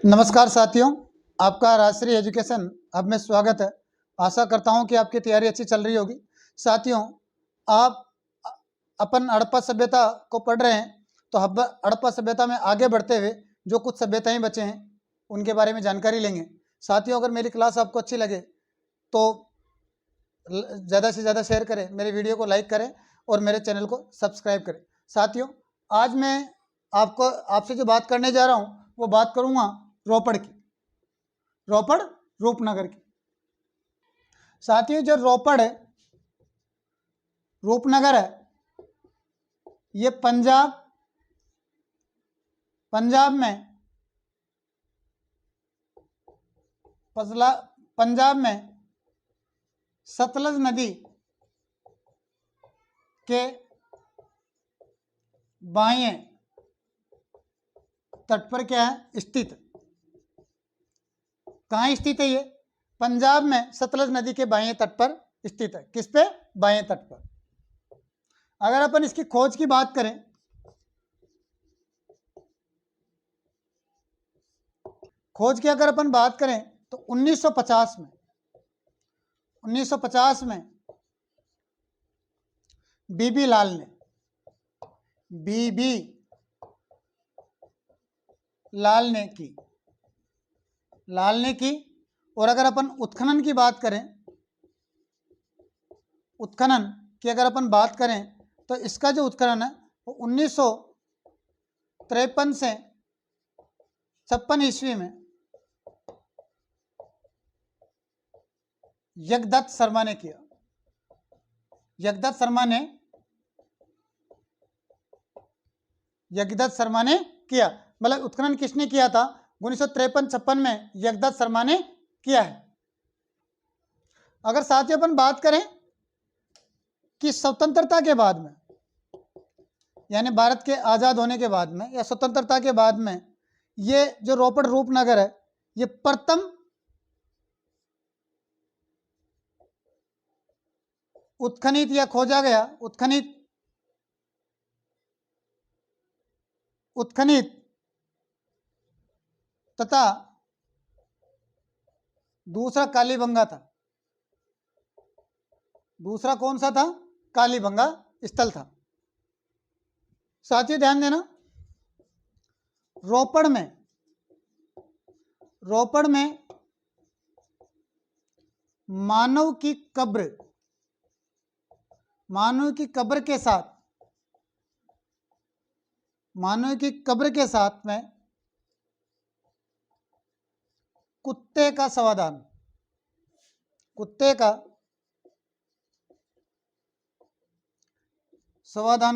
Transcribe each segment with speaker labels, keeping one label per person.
Speaker 1: नमस्कार साथियों, आपका राजश्री एजुकेशन हब में स्वागत है। आशा करता हूं कि आपकी तैयारी अच्छी चल रही होगी। साथियों, आप अपन हड़प्पा सभ्यता को पढ़ रहे हैं, तो हड़प्पा सभ्यता में आगे बढ़ते हुए जो कुछ सभ्यताएं बचे हैं उनके बारे में जानकारी लेंगे। साथियों, अगर मेरी क्लास आपको अच्छी लगे तो ज़्यादा से ज़्यादा शेयर करें, मेरे वीडियो को लाइक करें और मेरे चैनल को सब्सक्राइब करें। साथियों, आज मैं आपसे जो बात करने जा रहा हूँ वो बात करूँगा रोपड़ की, रोपड़ रूपनगर की। साथियों, जो रोपड़ है, रूपनगर है, ये पंजाब में सतलज नदी के बाएं तट पर क्या है, स्थित। कहाँ स्थित है ये? पंजाब में सतलज नदी के बाएं तट पर स्थित है। किस पे? बाएं तट पर। अगर अपन इसकी खोज की बात करें, अगर अपन बात करें तो 1950 में बीबी लाल ने की। और अगर अपन उत्खनन की बात करें, तो इसका जो उत्खनन है वो 1953 से 56 ईस्वी में यज्ञदत्त शर्मा ने किया। मतलब उत्खनन किसने किया था? 1953-56 में यज्ञदत्त शर्मा ने किया है। अगर साथियों अपन बात करें कि स्वतंत्रता के बाद में, यानी भारत के आज़ाद होने के बाद में या स्वतंत्रता के बाद में, ये जो रोपड़ रूपनगर है ये प्रथम उत्खनित या खोजा गया उत्खनित तथा दूसरा कालीबंगा था। दूसरा कौन सा था? कालीबंगा स्थल था। साथियों ध्यान देना, रोपड़ में मानव की कब्र के साथ में कुत्ते का समाधान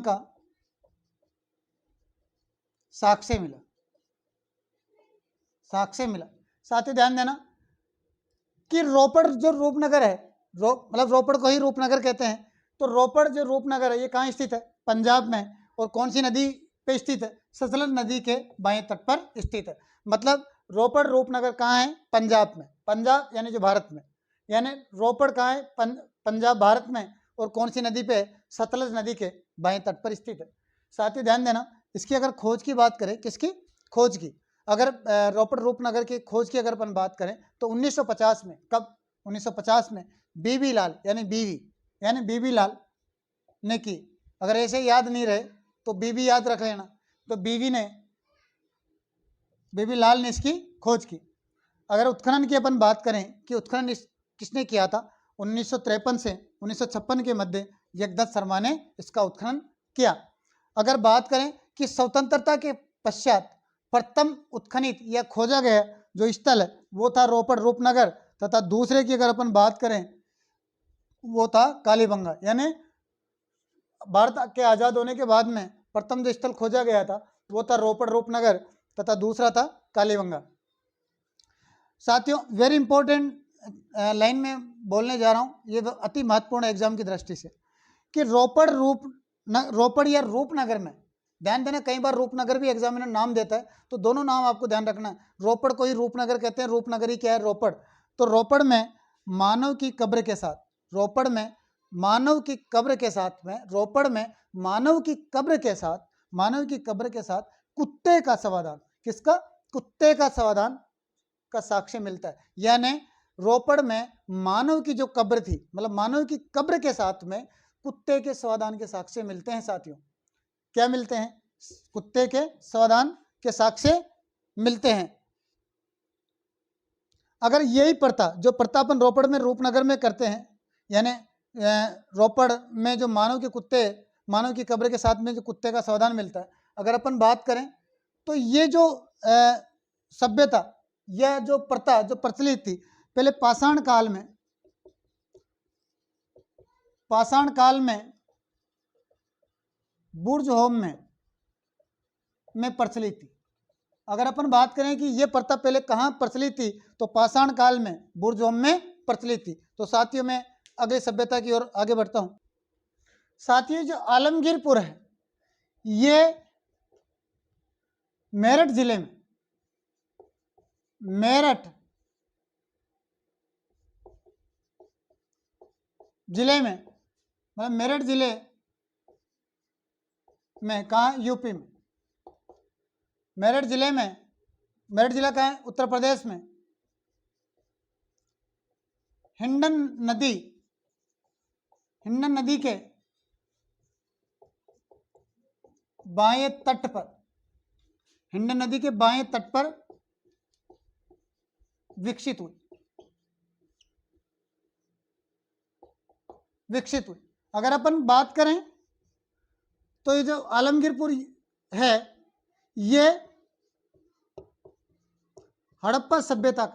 Speaker 1: का साक्ष्य मिला। साथियों ध्यान देना कि रोपड़ जो रूपनगर है, मतलब रोपड़ को ही रूपनगर कहते हैं, तो रोपड़ जो रूपनगर है ये कहाँ स्थित है? पंजाब में। और कौन सी नदी पे स्थित है? सतलज नदी के बाएं तट पर स्थित है। मतलब रोपड़ रूपनगर कहाँ है? पंजाब में। पंजाब यानी जो भारत में, यानी रोपड़ कहाँ है? पंजाब भारत में। और कौन सी नदी पे? सतलज नदी के बाएं तट पर स्थित है। साथियों ध्यान देना, इसकी अगर खोज की बात करें, किसकी खोज की? अगर रोपड़ रूपनगर की खोज की अगर अपन बात करें तो 1950 में, कब? 1950 में बीबी लाल ने की। अगर ऐसे याद नहीं रहे तो बीबी याद रख लेना। तो बीबी लाल ने इसकी खोज की। अगर उत्खनन की अपन बात करें कि उत्खनन किसने किया था? 1953 से 1956 के मध्य यज्ञदत्त शर्मा ने इसका उत्खनन किया। अगर बात करें कि स्वतंत्रता के पश्चात प्रथम उत्खनित या खोजा गया जो स्थल है वो था रोपड़ रूपनगर, तथा दूसरे की अगर अपन बात करें वो था कालीबंगा। यानी भारत के आज़ाद होने के बाद में प्रथम जो स्थल खोजा गया था वो था रोपड़ रूपनगर, तथा दूसरा था कालीबंगा। साथियों, वेरी इंपॉर्टेंट लाइन में बोलने जा रहा हूँ, ये अति महत्वपूर्ण एग्जाम की दृष्टि से, कि रोपड़ या रूपनगर में, ध्यान देना, कई बार रूपनगर भी एग्जामिनर नाम देता है, तो दोनों नाम आपको ध्यान रखना है। रोपड़ को ही रूपनगर कहते हैं, रूपनगरी क्या है? रोपड़। तो रोपड़ में मानव की कब्र के साथ, रोपड़ में मानव की कब्र के साथ कुत्ते का समाधान। किसका? कुत्ते का समाधान का साक्ष्य मिलता है। यानी रोपड़ में मानव की जो कब्र थी, मतलब मानव की कब्र के साथ में कुत्ते के समाधान के साक्ष्य मिलते हैं साथियों। क्या मिलते हैं? कुत्ते के समाधान के साक्ष्य मिलते हैं। अगर यही प्रथा, जो प्रथा अपन रोपड़ में रूपनगर में करते हैं, यानी रोपड़ में जो मानव की कब्र के साथ में जो कुत्ते का समाधान मिलता है, अगर अपन बात करें तो ये जो सभ्यता या जो प्रथा जो प्रचलित थी पहले पाषाण काल में बुर्ज होम में प्रचलित थी। अगर अपन बात करें कि ये प्रथा पहले कहाँ प्रचलित थी, तो पाषाण काल में बुर्ज होम में प्रचलित थी। तो साथियों मैं अगली सभ्यता की ओर आगे बढ़ता हूँ। साथियों जो आलमगीरपुर है, ये मेरठ जिले में, मतलब मेरठ जिले में, कहाँ? यूपी में। मेरठ जिला कहाँ है? उत्तर प्रदेश में। हिंडन नदी के बाएं तट पर, हिंडन नदी के बाएं तट पर विकसित हुई। अगर अपन बात करें तो ये जो आलमगीरपुर है, ये हड़प्पा सभ्यता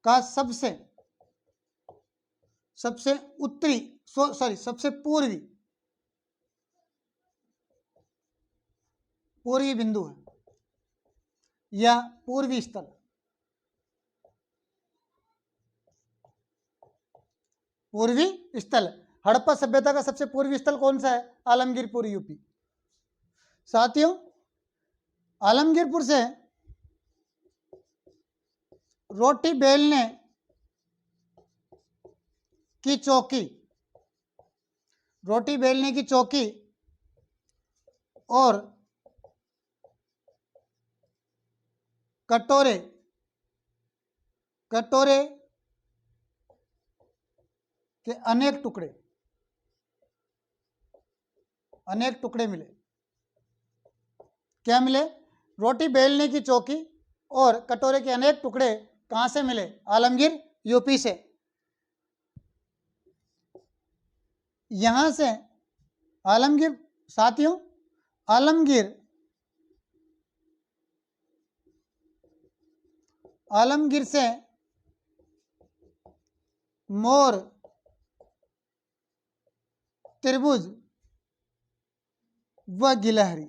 Speaker 1: का सबसे उत्तरी सबसे पूर्वी बिंदु है या पूर्वी स्थल। हड़प्पा सभ्यता का सबसे पूर्वी स्थल कौन सा है? आलमगीरपुर, यूपी। साथियों आलमगीरपुर से रोटी बेलने की चौकी और कटोरे के अनेक टुकड़े मिले। क्या मिले? रोटी बेलने की चौकी और कटोरे के अनेक टुकड़े कहां से मिले? आलमगीर, यूपी से। यहां से साथियों आलमगीर से मोर, त्रिभुज व गिलहरी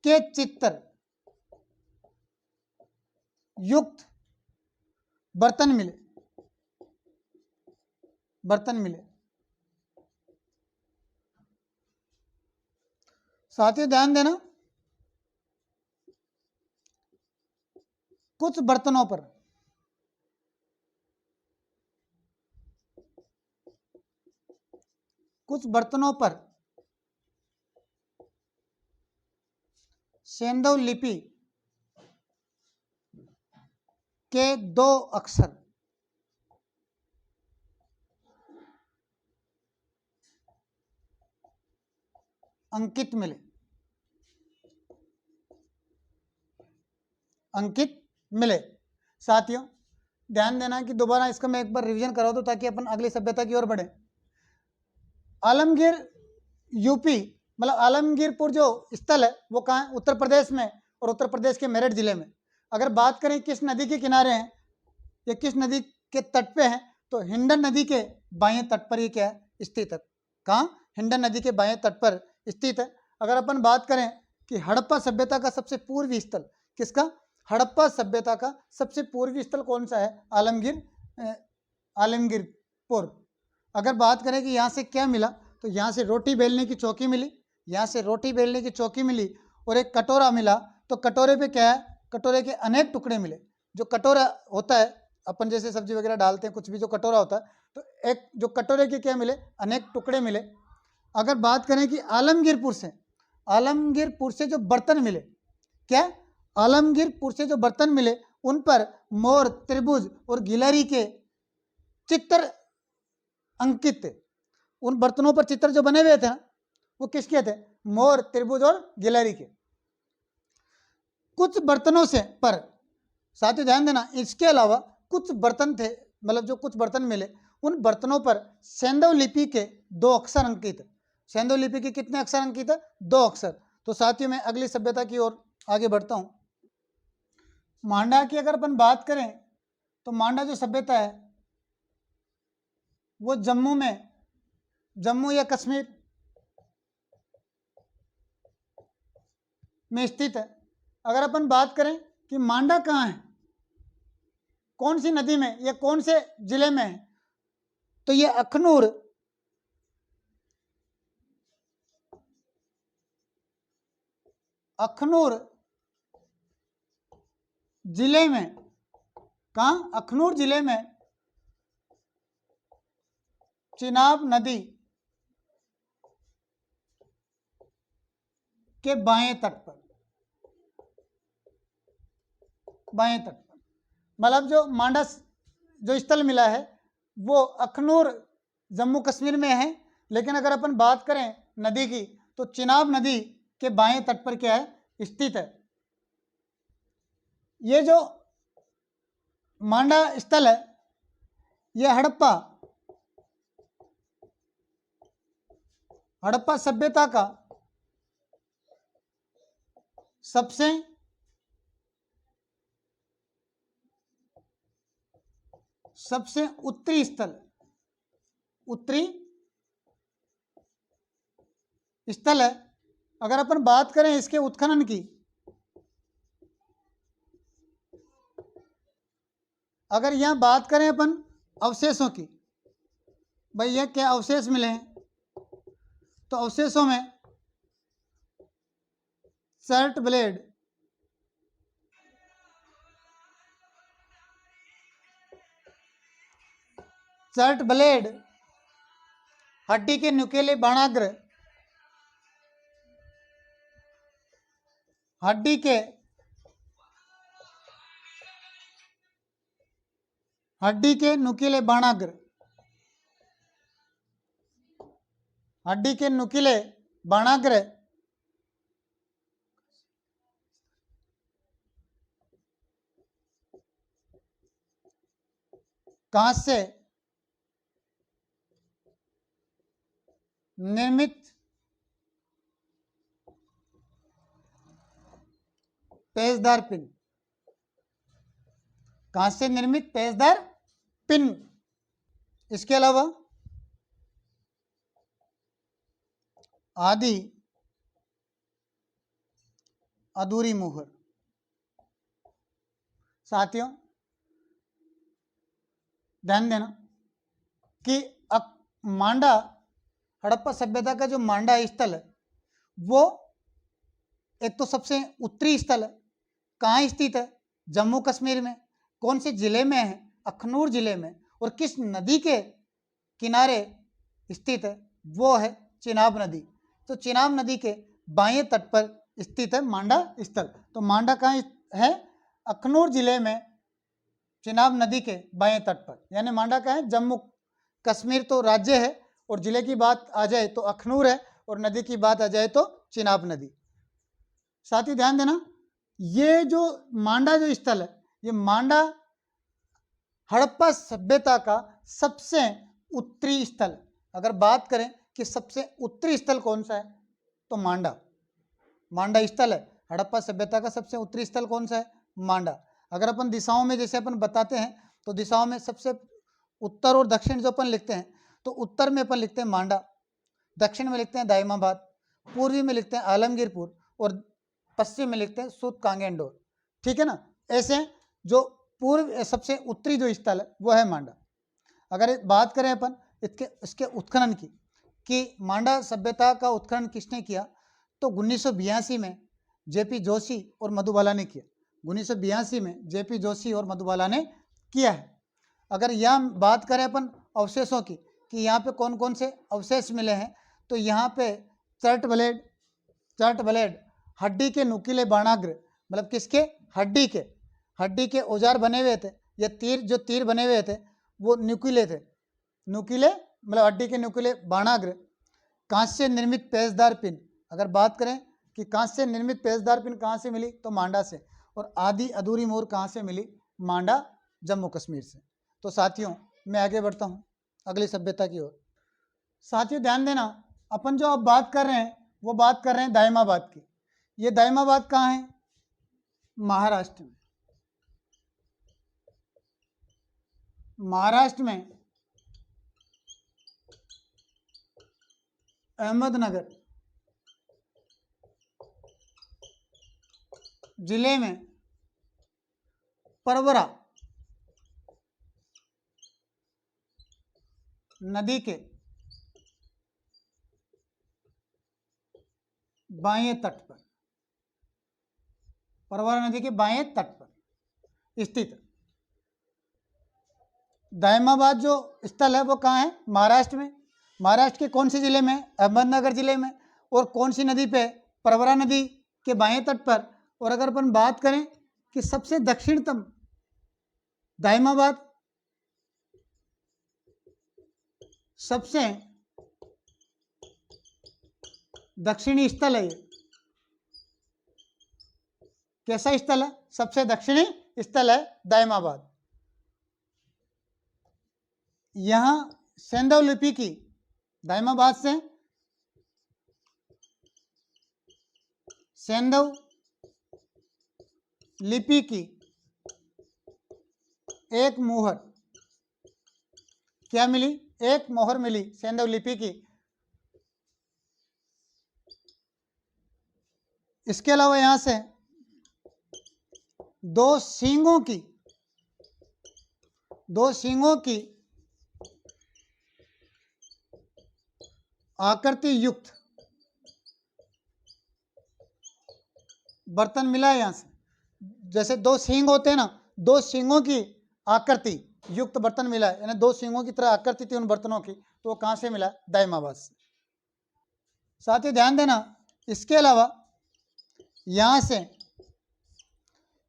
Speaker 1: के चित्र युक्त बर्तन मिले। साथियों ध्यान देना, कुछ बर्तनों पर सेंधव लिपि के 2 अक्षर अंकित मिले। साथियों ध्यान देना कि दोबारा इसका मैं एक बार रिवीजन करा दूं ताकि अपन अगली सभ्यता की ओर बढ़े। आलमगीर यूपी, मतलब आलमगीरपुर जो स्थल है वो कहाँ है? उत्तर प्रदेश में, और उत्तर प्रदेश के मेरठ जिले में। अगर बात करें किस नदी के किनारे हैं या किस नदी के तट पे हैं, तो हिंडन नदी के बाएं तट पर ये क्या है? स्थित है। कहाँ? हिंडन नदी के बाएं तट पर स्थित है। अगर अपन बात करें कि हड़प्पा सभ्यता का सबसे पूर्वी स्थल किसका? हड़प्पा सभ्यता का सबसे पूर्वी स्थल कौन सा है? आलमगीरपुर। अगर बात करें कि यहाँ से क्या मिला, तो यहाँ से रोटी बेलने की चौकी मिली, और एक कटोरा मिला तो कटोरे पे क्या है, कटोरे के अनेक टुकड़े मिले। जो कटोरा होता है, अपन जैसे सब्जी वगैरह डालते हैं, कुछ भी जो कटोरा होता है, तो एक जो कटोरे के क्या मिले, अनेक टुकड़े मिले। अगर बात करें कि आलमगीरपुर से जो बर्तन मिले, क्या आलमगीरपुर से जो बर्तन मिले उन पर मोर, त्रिभुज और गिलहरी के चित्र अंकित थे। उन बर्तनों पर चित्र जो बने हुए थे ना, वो किसके थे, मोर, त्रिभुज और गिलहरी के। कुछ बर्तनों से पर साथ ही ध्यान देना, इसके अलावा कुछ बर्तन थे, मतलब जो कुछ बर्तन मिले उन बर्तनों पर सैंधव लिपि के 2 अक्षर अंकित है। सैंधव लिपि के कितने अक्षर अंकित है, 2 अक्षर। तो साथियों मैं अगली सभ्यता की ओर आगे बढ़ता हूं। मांडा की अगर अपन बात करें तो मांडा जो सभ्यता है वो जम्मू या कश्मीर में स्थित है। अगर अपन बात करें कि मांडा कहाँ है, कौन सी नदी में या कौन से जिले में है, तो ये अखनूर जिले में, कहाँ, अखनूर जिले में चिनाब नदी के बाएं तट पर, मतलब जो मांडा जो स्थल मिला है वो अखनूर जम्मू कश्मीर में है। लेकिन अगर अपन बात करें नदी की तो चिनाब नदी के बाएं तट पर क्या है, स्थित है। ये जो मांडा स्थल है ये हड़प्पा सभ्यता का सबसे उत्तरी स्थल है। अगर अपन बात करें इसके उत्खनन की, अगर यहां बात करें अपन अवशेषों की, भाई ये क्या अवशेष मिले हैं, तो अवशेषों में शर्ट ब्लेड, हड्डी के नुकीले बाणाग्र, हड्डी के नुकीले बाणाग्र, हड्डी के नुकीले बाणाग्र, कांच से निर्मित पेचदार पिन, कांच से निर्मित पेचदार पिन। इसके अलावा आदि अधूरी मुहर। साथियों ध्यान देना कि मांडा, हड़प्पा सभ्यता का जो मांडा स्थल है वो एक तो सबसे उत्तरी स्थल है। कहाँ स्थित है, जम्मू कश्मीर में। कौन से जिले में है, अखनूर जिले में। और किस नदी के किनारे स्थित है, वो है चिनाब नदी। तो चिनाब नदी के बाएं तट पर स्थित है मांडा स्थल। तो मांडा कहाँ है, अखनूर जिले में चिनाब नदी के बाएं तट पर। यानी मांडा का है, जम्मू कश्मीर तो राज्य है और जिले की बात आ जाए तो अखनूर है और नदी की बात आ जाए तो चिनाब नदी। साथ ही ध्यान देना, ये जो मांडा जो स्थल है, ये मांडा हड़प्पा सभ्यता का सबसे उत्तरी स्थल। अगर बात करें कि सबसे उत्तरी स्थल कौन सा है, तो मांडा स्थल है। हड़प्पा सभ्यता का सबसे उत्तरी स्थल कौन सा है, मांडा। अगर अपन दिशाओं में जैसे अपन बताते हैं तो दिशाओं में सबसे उत्तर और दक्षिण जो अपन लिखते हैं, तो उत्तर में अपन लिखते हैं मांडा, दक्षिण में लिखते हैं दाइमाबाद, पूर्वी में लिखते हैं आलमगीरपुर और पश्चिम में लिखते हैं सूत कांगेंडोर। ठीक है ना। ऐसे जो पूर्व सबसे उत्तरी जो स्थल है वो है मांडा। अगर बात करें अपन इसके उत्खनन की कि मांडा सभ्यता का उत्खनन किसने किया, तो 1982 में जेपी जोशी और मधुबाला ने किया। 1982 में जेपी जोशी और मधुबाला ने किया है। अगर यहाँ बात करें अपन अवशेषों की कि यहाँ पे कौन कौन से अवशेष मिले हैं, तो यहाँ पे चर्ट ब्लेड हड्डी के नुकीले बाणाग्र, मतलब किसके, हड्डी के औजार बने हुए थे। ये तीर बने हुए थे वो नुकीले थे, मतलब हड्डी के नुकीले बाणाग्र। कांच से निर्मित पेचदार पिन, अगर बात करें कि कांच से निर्मित पेचदार पिन कहाँ से मिली, तो मांडा से। और आधी अधूरी मोहर कहाँ से मिली, मांडा, जम्मू कश्मीर से। तो साथियों मैं आगे बढ़ता हूँ अगली सभ्यता की ओर। साथियों ध्यान देना, अपन जो अब बात कर रहे हैं वो बात कर रहे हैं दायमाबाद की। ये दायमाबाद कहाँ है, महाराष्ट्र में। महाराष्ट्र में अहमदनगर जिले में परवरा नदी के बाएं तट पर, परवरा नदी के बाएं तट पर स्थित दायमाबाद जो स्थल है वो कहाँ है, महाराष्ट्र में। महाराष्ट्र के कौन से जिले में, अहमदनगर जिले में। और कौन सी नदी पे, परवरा नदी के बाएं तट पर। और अगर अपन बात करें कि सबसे दक्षिणतम दायमाबाद सबसे दक्षिणी स्थल है, ये कैसा स्थल है, सबसे दक्षिणी स्थल है दायमाबाद। यहां सेंधव लिपि की, दायमाबाद से सेंधव लिपि की एक मोहर क्या मिली, एक मोहर मिली सेंधव लिपि की। इसके अलावा यहां से दो सींगों की आकृति युक्त बर्तन मिला है। यहां से जैसे दो सींग होते हैं ना, दो सींगों की आकृति युक्त बर्तन मिला है, यानी दो सींगों की तरह आकृति थी उन बर्तनों की। तो वो कहां से मिला, दायमाबाद से। साथ ही ध्यान देना, इसके अलावा यहां से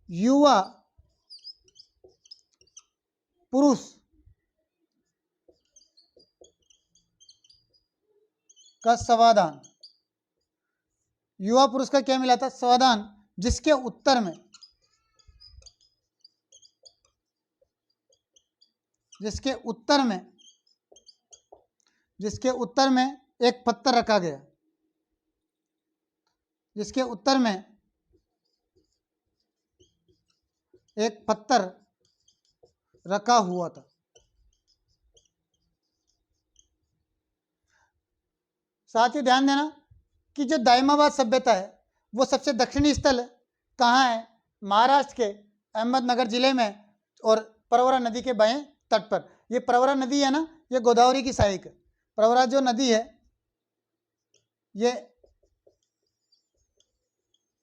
Speaker 1: युवा पुरुष का समाधान, युवा पुरुष का क्या मिला था, समाधान, जिसके उत्तर में एक पत्थर रखा गया, जिसके उत्तर में एक पत्थर रखा हुआ था। साथ ही ध्यान देना कि जो दायमाबाद सभ्यता है वो सबसे दक्षिणी स्थल कहाँ है, महाराष्ट्र के अहमदनगर जिले में और परवरा नदी के बाएं तट पर। ये परवरा नदी है ना, ये गोदावरी की सहायक है। परवरा जो नदी है ये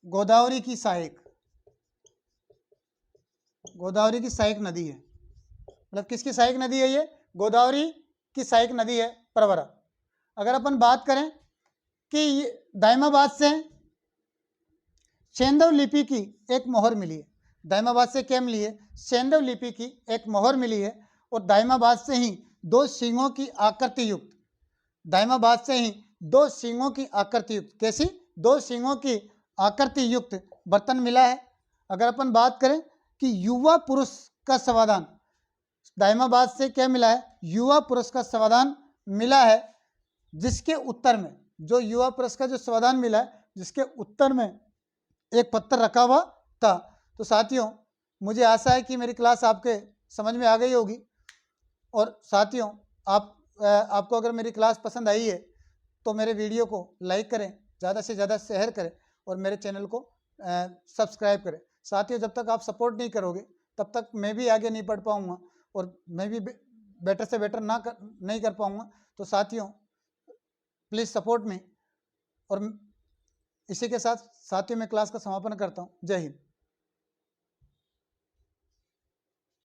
Speaker 1: गोदावरी की सहायक नदी है। मतलब किसकी सहायक नदी है, ये गोदावरी की सहायक नदी है परवरा। अगर अपन बात करें कि दायमाबाद से सेंधव लिपि की एक मोहर मिली है, दायमाबाद से क्या मिली है, सेंधव लिपि की एक मोहर मिली है। और दायमाबाद से ही दो सींगों की आकृति युक्त, दायमाबाद से ही दो सींगों की आकृति युक्त, कैसी, दो सींगों की आकृति युक्त बर्तन मिला है। अगर अपन बात करें कि युवा पुरुष का समाधान, दायमाबाद से क्या मिला है, युवा पुरुष का समाधान मिला है, जिसके उत्तर में, जो युवा पुरुष का जो समाधान मिला है, जिसके उत्तर में एक पत्थर रखा हुआ था। तो साथियों मुझे आशा है कि मेरी क्लास आपके समझ में आ गई होगी। और साथियों आपको अगर मेरी क्लास पसंद आई है तो मेरे वीडियो को लाइक करें, ज़्यादा से ज़्यादा शेयर करें और मेरे चैनल को सब्सक्राइब करें। साथियों जब तक आप सपोर्ट नहीं करोगे तब तक मैं भी आगे नहीं बढ़ पाऊँगा और मैं भी बेटर से बेटर नहीं कर पाऊँगा। तो साथियों प्लीज़ सपोर्ट मी और इसी के साथ साथियों में क्लास का समापन करता हूँ। जय हिंद।